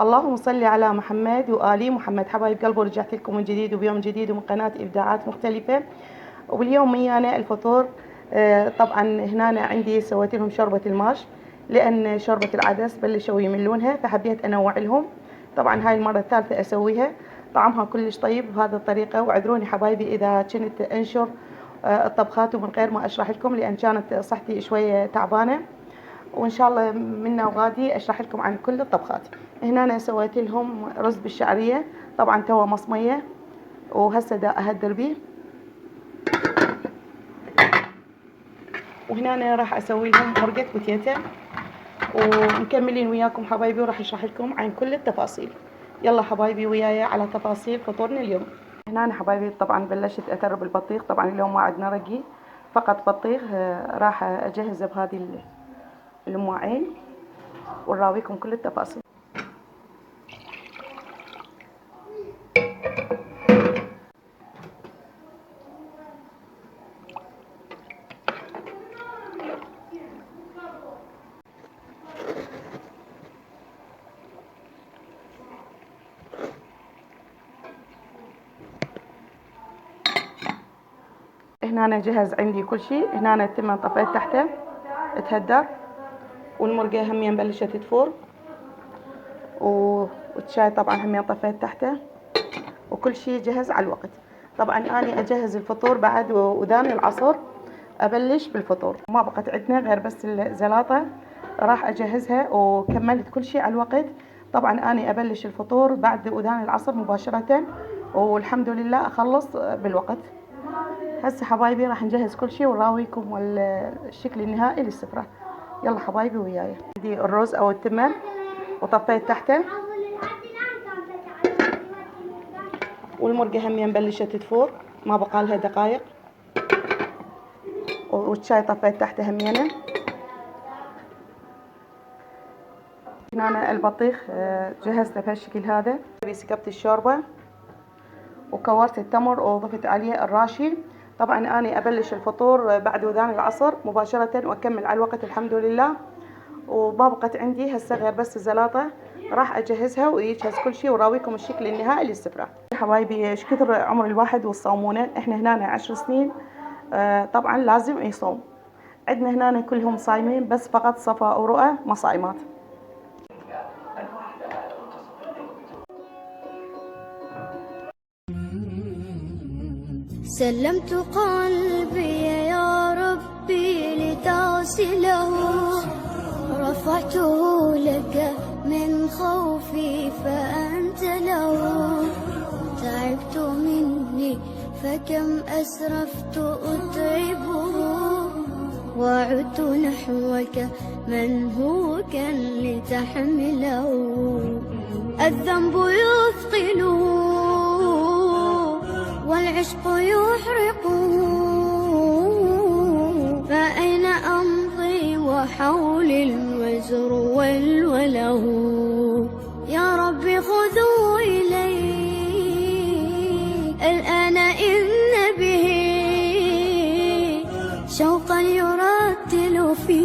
اللهم صل على محمد وآل محمد. حبايب قلبي، رجعت لكم من جديد وبيوم جديد ومن قناة إبداعات مختلفة. واليوم ويانا الفطور. طبعا هنا عندي سويت لهم شوربة الماش، لأن شوربة العدس بلشوا يملونها فحبيت أنوع لهم. طبعا هاي المرة الثالثة أسويها، طعمها كلش طيب بهذه الطريقة. واعذروني حبايبي إذا كنت أنشر الطبخات ومن غير ما أشرح لكم، لأن كانت صحتي شوية تعبانة. وإن شاء الله منا وغادي أشرح لكم عن كل الطبخات. هنا أنا سويت لهم رز بالشعرية، طبعا توا مصمية وهسه دا أهدر بيه. وهنا أنا راح أسوي لهم مرقة بوتيتا، ومكملين وياكم حبايبي وراح أشرح لكم عن كل التفاصيل. يلا حبايبي وياي على تفاصيل فطورنا اليوم. هنا أنا حبايبي طبعا بلشت أترب البطيخ. طبعا اليوم ما عندنا رقي، فقط بطيخ. راح أجهزه بهذه المواعين ونراويكم كل التفاصيل. هنا أنا جهز عندي كل شيء. هنا أنا التمن طفيت تحته تهدر، والمرقة همين بلشت تفور، والشاي طبعا همين طفيت تحته، وكل شيء جهز على الوقت. طبعا أنا أجهز الفطور بعد وذان العصر أبلش بالفطور. ما بقت عندنا غير بس الزلاطة راح أجهزها، وكملت كل شيء على الوقت. طبعا أنا أبلش الفطور بعد وذان العصر مباشرة، والحمد لله أخلص بالوقت. هسه حبايبي راح نجهز كل شيء ونراويكم الشكل النهائي للسفرة. يلا حبايبي وياي. عندي الرز او التمر وطفيت تحته، والمرقة همين بلشت تفور، ما بقى لها دقائق. والشاي طفيت تحته همينه. هنا أنا البطيخ جهزته بهالشكل هذا. سكبت الشوربة وكورت التمر وضفت عليه الراشي. طبعا أنا أبلش الفطور بعد وذان العصر مباشرة وأكمل على الوقت الحمد لله. وما بقت عندي هسه غير بس الزلاطة، راح أجهزها ويجهز كل شيء وراويكم الشكل النهائي للسفرة. حبايبي ايش كثر عمر الواحد والصومونة. احنا هنا 10 سنين طبعا لازم يصوم. عندنا هنا كلهم صايمين، بس فقط صفا ورؤى ما صايمات. سلمت قلبي يا ربي لتغسله، رفعته لك من خوفي فأنت له. تعبت مني فكم أسرفت أتعبه، وعدت نحوك من هو كان لتحمله. الذنب يثقله والعشق يحرقه، فأين أمضي وحولي الوزر والوله. يا ربي خذوا إلي الآن إن به شوقا يرتل في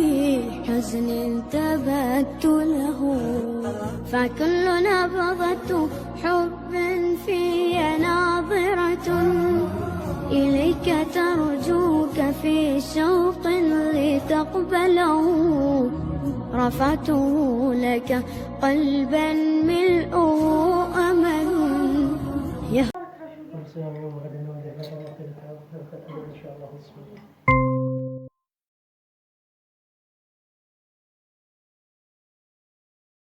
حزن تبت له. فكل نبضة حب في ناظرة إليك ترجوك في شوق لتقبله. رفعته لك قلبا ملؤه أمل. يوم غدا إن شاء الله.